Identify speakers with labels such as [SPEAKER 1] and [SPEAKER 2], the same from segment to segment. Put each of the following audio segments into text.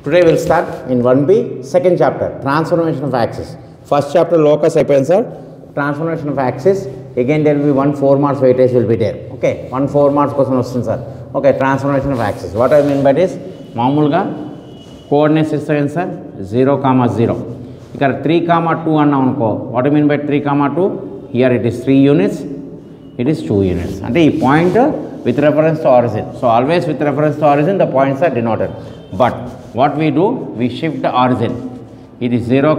[SPEAKER 1] Today we'll start in 1B, second chapter, transformation of axis. First chapter locus అయిపోయింది sir. Transformation of axis. Again there will be 1 4 marks weightage will be there. Okay, 1 4 marks కోసం వస్తుంది sir. Okay, transformation of axis. What I mean by this, మామూలుగా coordinates ఇస్తాయి sir 0, 0. ఇక్కడ 3, 2 అన్నాం అనుకో. What I mean by 3, 2? Here it is 3 units. It is 2 units. అంటే ఈ point with reference to origin. So always with reference to origin the points are denoted. But what we do, we shift the origin. It is 0,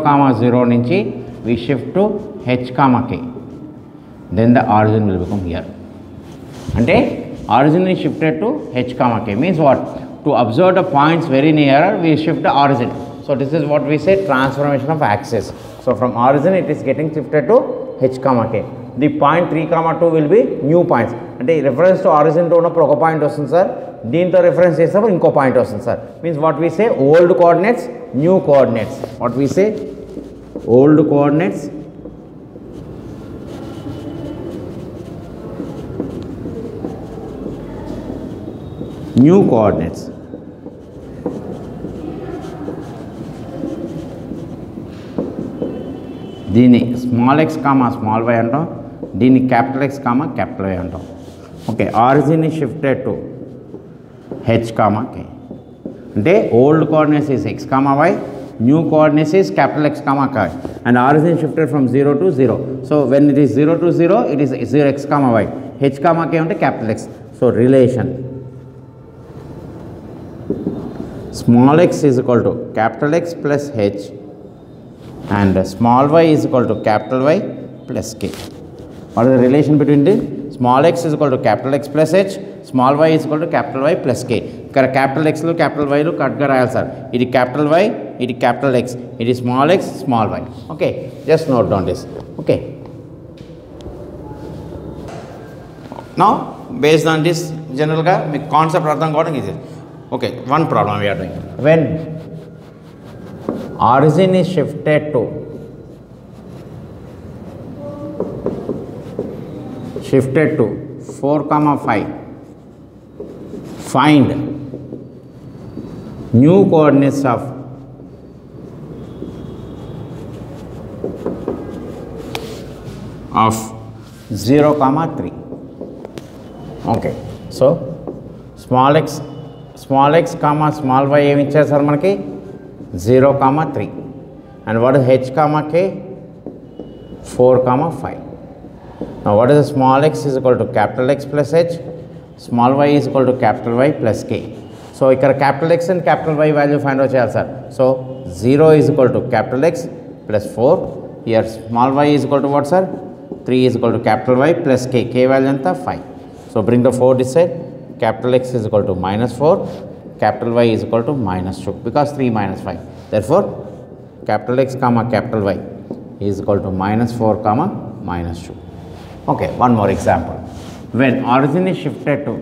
[SPEAKER 1] 0 నుంచి we shift to h, k. Then the origin will become here. అంటే origin is shifted to h, k. Means what? To observe the points very near, we shift the origin. So this is what we say transformation of axis. So from origin it is getting shifted to h, k. The point 3, 2 will be new points. అంటే reference to origin to ఉన్నప్పుడు ఒక point వస్తుంది sir, దీంతో reference చేసినప్పుడు ఇంకో point వస్తుంది sir. Means what we say old coordinates, new coordinates. What we say old coordinates, new coordinates. దీన్ని small x comma small y అంటాం, దీన్ని capital X comma capital Y అంటాం. Okay, origin is shifted to h, k. అంటే old coordinates is x, y, new coordinates is capital X, k, and origin shifted from 0 to 0. So when it is 0 to 0, it is 0x, y. h, k ఉంటే capital X. So relation small x is equal to capital X plus h and small y is equal to capital Y plus k. What is the relation between this? Small x is equal to capital X plus h, small y is equal to capital Y plus k. ఇక్కడ capital X లు capital Y లు కట్గా రాయాలి sir. ఇది capital Y, ఇది capital X, ఇది small x, small y. Okay, just note down this. Okay. Now, based on this, general గా మీకు కాన్సెప్ట్ అర్థం కావడం easy. Okay, one problem we are doing. When origin is shifted to 4, 5, find new coordinates of of 0, 3. Okay, so small x, small y ఏమి ఇచ్చారు sir మనకి 0, 3. And what is h, k? 4, 5. Now what is the small x is equal to capital X plus h, small y is equal to capital Y plus k. So ఇక్కడ capital X and capital Y value find out చేయాలి sir. So 0 is equal to capital X plus 4. Here small y is equal to what sir? 3 is equal to capital Y plus k. K value ఎంత 5. So bring the 4 this side. Capital X is equal to -4. Capital Y is equal to -2 because 3 minus 5. Therefore capital X comma capital Y is equal to -4 comma -2. Okay, one more example. When origin is shifted to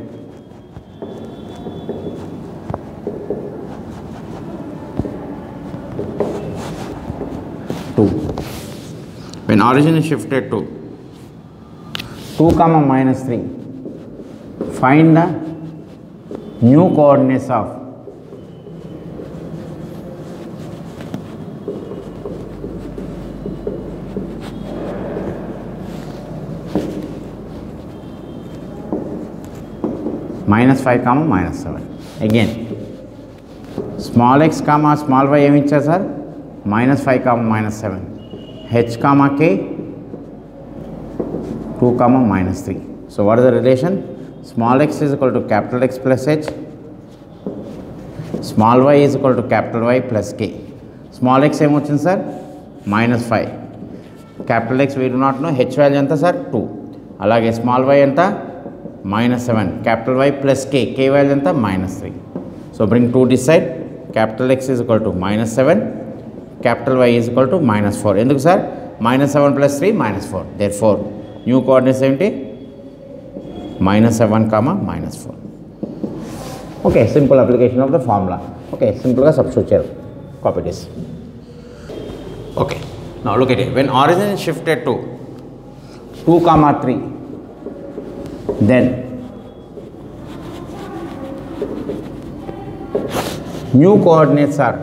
[SPEAKER 1] 2, when origin is shifted to 2, -3, find the new coordinates of -5, -7. Again small x, small y ఏమి ఇచ్చారు sir? -5, -7. h, k 2, -3. So what is the relation? Small x is equal to capital X plus h, small y is equal to capital Y plus k. Small x ఏమి వచ్చింది sir? -5. capital X we do not know, h value ఎంత sir? 2. అలాగే small y ఎంత? -7. capital Y plus k, k value ఎంత? -3. So bring 2 this side. Capital X is equal to -7, capital Y is equal to -4. ఎందుకు sir? -7 plus 3 -4. Therefore new coordinates ఏంటి? -7, -4. Okay, simple application of the formula. Okay, simple గా substitute చేయాలి. Copy this. Okay, now look at it. When origin is shifted to 2, 3, then new coordinates are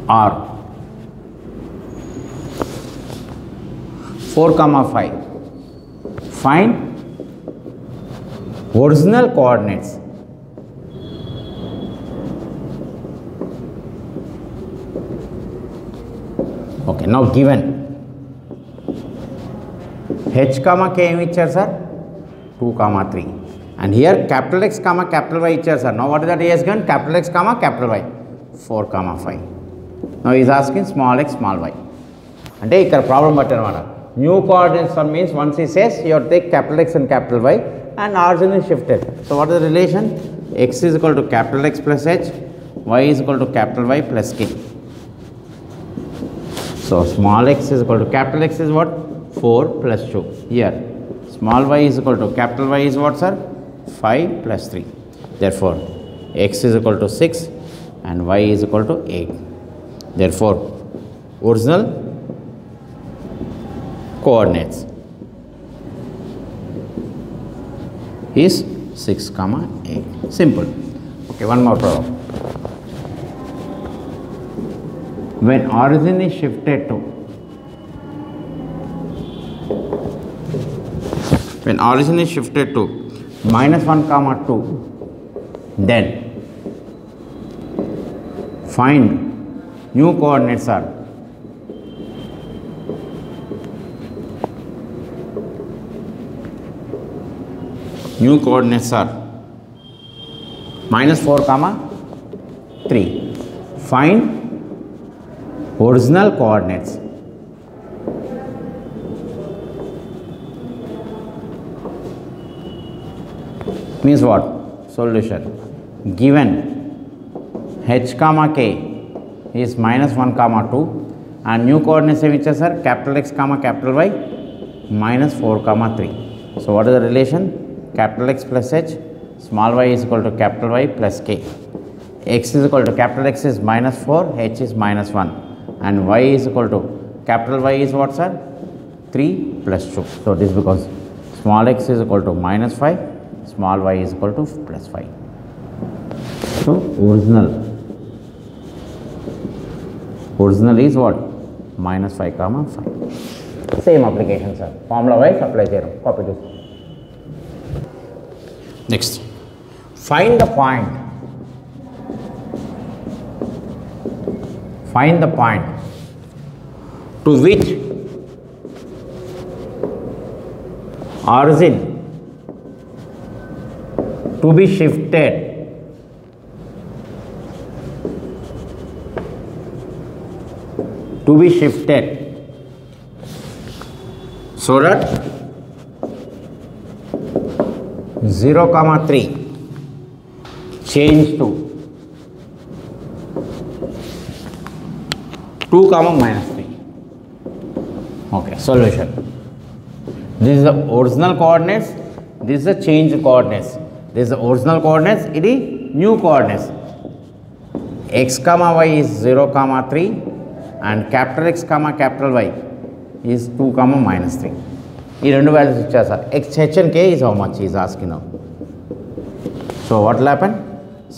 [SPEAKER 1] R 4, 5. Find original coordinates. Okay, now given h comma k ఏమి ఇచ్చారు sir 2, 3 and here capital X comma capital Y ఇచ్చారు sir. Now what is that he has given? Capital X comma capital Y 4, 5. Now he is asking small x small y. అంటే ఇక్కడ problem పట్టారన్నమాట. New coordinates some means once he says you have to take capital X and capital Y and origin is shifted. So what is the relation? X is equal to capital X plus h, y is equal to capital Y plus k. So small x is equal to capital X is what? 4 plus 2. Here small y is equal to capital Y is what, sir? 5 plus 3. Therefore x is equal to 6 and y is equal to 8. Therefore original coordinates is 6, 8. Simple. Okay, one more problem. When origin is shifted to -1, 2, then find new coordinates are -4, 3. Find original coordinates. Means what? Solution. Given h comma k is -1, 2 and new coordinates which are capital X comma capital Y -4, 3. So what is the relation? Capital X plus h, small y is equal to capital Y plus k. X is equal to capital X is -4, h is -1 and y is equal to capital Y is what, sir? 3 plus 2. So this because small x is equal to -5, small y is equal to +5. So original is what? -5, 5. Same application, sir. Formula wise apply cheyaram. Copy this. Next, find the point. To which origin to be shifted so that 0, 3 change to 2, -3. Okay, solution. This is the original coordinates, this is the changed coordinates. This is the original coordinates, it is new coordinates. X comma y is 0, 3 and capital X comma capital Y is 2, -3. ఈ రెండు values ఇచ్చారు sir. X, h and k is how much he is asking now. So what will happen?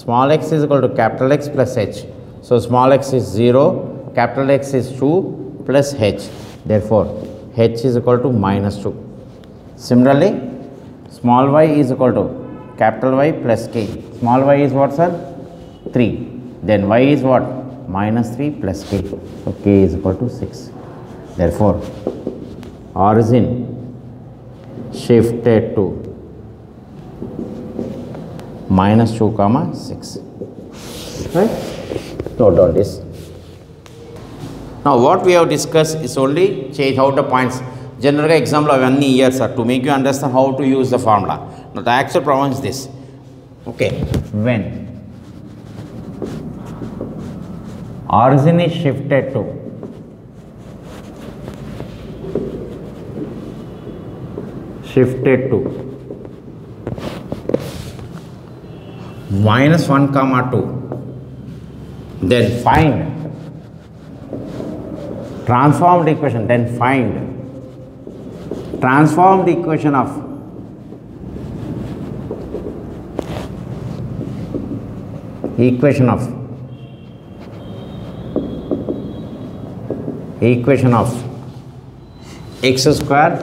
[SPEAKER 1] Small x is equal to capital X plus h. So small x is 0, capital X is 2 plus h. Therefore h is equal to -2. Similarly small y is equal to capital Y plus k. Small y is what, sir? 3. Then y is what? -3 plus k. So k is equal to 6. Therefore origin shifted to -2, 6. Right? Note down this. Now what we have discussed is only change out the points. Generally example of any years are to make you understand how to use the formula. Now the actual problem is this. Okay, when origin is shifted to -1, 2, then find transformed equation, equation of x square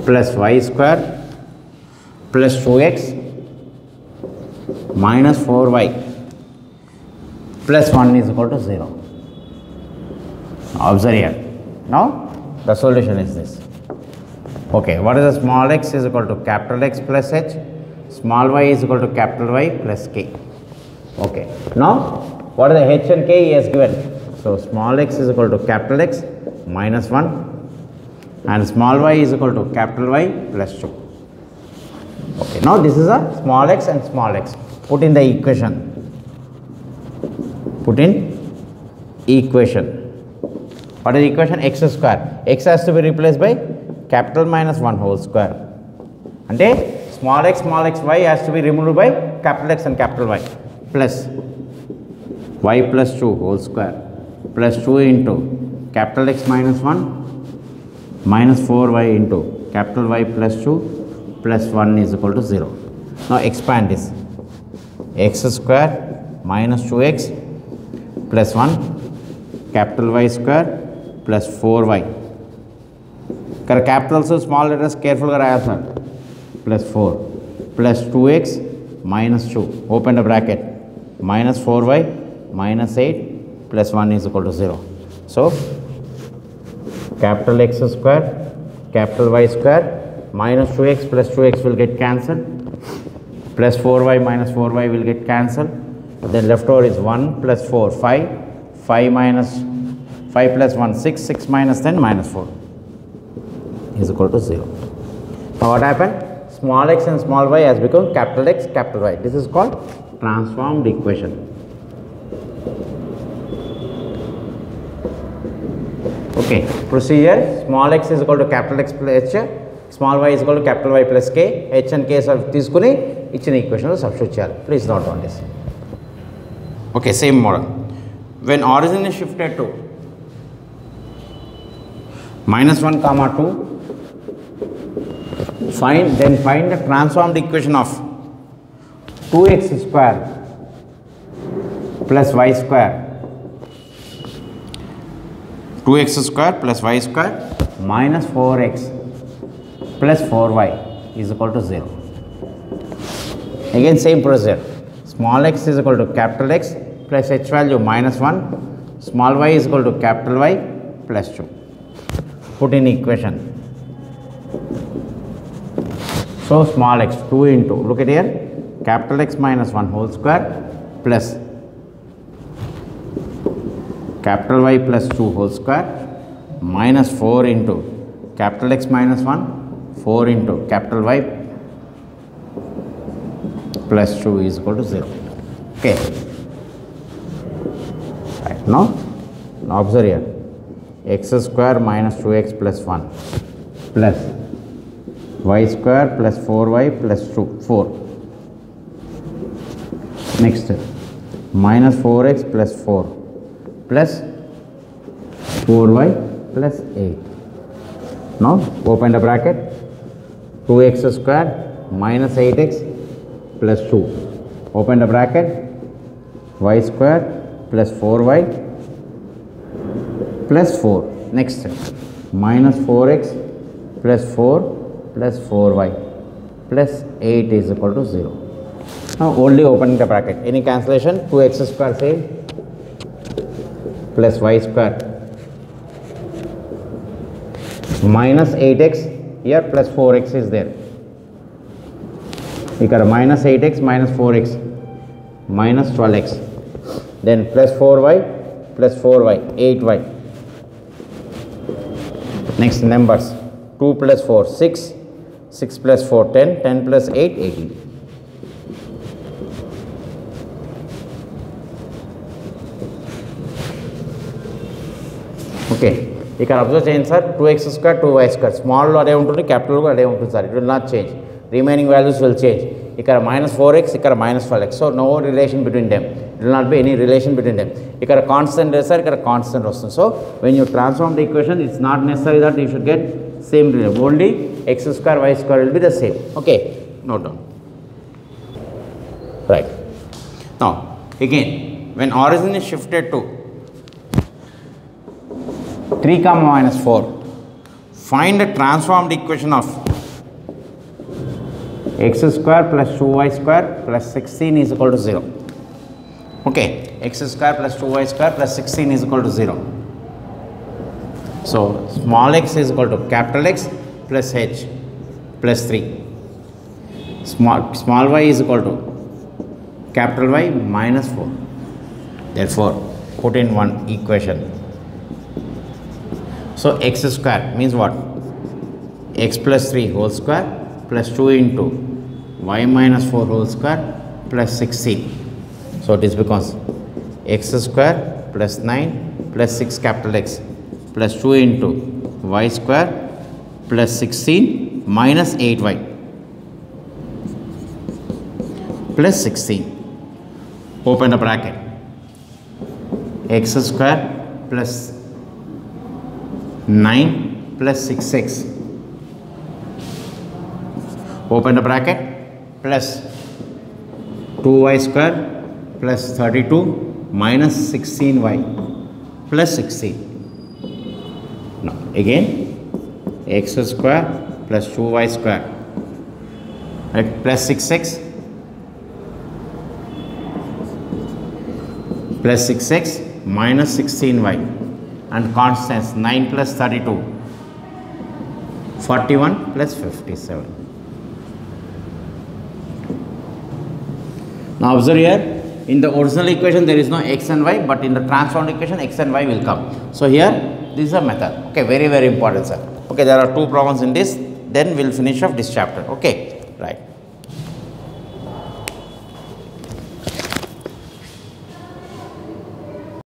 [SPEAKER 1] plus y square plus 2x minus 4y plus 1 is equal to 0. Observe here. Now the solution is this. Okay, what is the small x is equal to capital X plus h, small y is equal to capital Y plus k. Okay, now what are the h and k he has given? So small x is equal to capital X minus 1 and small y is equal to capital Y plus 2. Okay, now this is a small x and small x. Put in the equation. Put in equation. What is the equation? X square. X has to be replaced by capital minus 1 whole square. And small x y has to be removed by capital X and capital Y plus y plus 2 whole square plus 2 into capital X minus 1 minus 4y into capital Y plus 2 plus 1 is equal to 0. Now expand this. X square minus 2x plus 1 capital Y square plus 4y. Capitals and small letters careful sir. Plus 4 plus 2x minus 2 open the bracket minus 4y minus 8 plus 1 is equal to 0. So capital X square capital Y square minus 2x plus 2x will get cancelled plus 4y minus 4y will get cancelled. Then left over is 1 plus 4 5 minus 5 plus 1 6 minus 10 minus 4 is equal to 0. Now what happened? Small x and small y has become capital X capital Y. This is called transformed equation. Okay, procedure. Small x is equal to capital X plus h, small y is equal to capital Y plus k. H and k తీసుకుని ఇచ్చిన equation లో substitute చేయాలి. Please note on this. Okay, same model. When origin is shifted to minus 1 comma 2, find the transformed equation of 2x square plus y square 2x square plus y square minus 4x plus 4y is equal to 0. Again same procedure. Small x is equal to capital X plus h value minus 1, small y is equal to capital Y plus 2. Put in equation. So small x 2 into, look at here, capital X minus 1 whole square plus capital Y plus 2 whole square minus 4 into capital X minus 1, 4 into capital Y plus 2 is equal to 0. Okay. Right. Now observe here, x square minus 2x plus 1 plus y square plus 4y plus 4. Next, minus 4x plus 4 plus 4y plus 8. Now open the bracket, 2x square minus 8x plus 2. Open the bracket, y square plus 4y plus 4. Next, minus 4x plus 4 plus 4y plus 8 is equal to 0. Now only opening the bracket. Any cancellation? 2x square same plus y square minus 8x here plus 4x is there. Here minus 8x minus 4x minus 12x. Then plus 4y plus 4y 8y. Next numbers 2 plus 4 6. 6 plus 4 10, 10 plus 8 18. Okay, ఇక్కడ observe చేయండి sir, 2x square 2y square స్మాల్లో అదే ఉంటుంది, capital అదే ఉంటుంది sir. It will not change, remaining values will change. ఇక్కడ minus 4x, ఇక్కడ minus 12x. So no relation between them, it will not be any relation between them. ఇక్కడ constant sir, ఇక్కడ constant వస్తుంది. So when you transform the equation, it's not necessary that you should get same relation, only x square y square will be the same. Okay, note down. Right. Now, again, when origin is shifted to 3 comma minus 4, find the transformed equation of x square plus 2y square plus 16 is equal to 0. Okay, x square plus 2y square plus 16 is equal to 0. So, small x is equal to capital X plus h plus 3. Small y is equal to capital Y minus 4. Therefore, put in one equation. So, x square means what? X plus 3 whole square plus 2 into y minus 4 whole square plus 16. So, this becomes x square plus 9 plus 6 capital X plus 2 into y square plus 16 minus 8y plus 16. Open the bracket. X square plus 9 plus 6x. Open the bracket plus 2y square plus 32 minus 16y plus 16. Now again x square plus 2y square, right, plus 6x plus 6x minus 16y and constants 9 plus 32, 41 plus 57. Now observe here, in the original equation there is no x and y, but in the transformed equation x and y will come. So here this is a method. Okay, very important, sir. Okay, there are 2 problems in this, then we will finish off this chapter. Okay, right.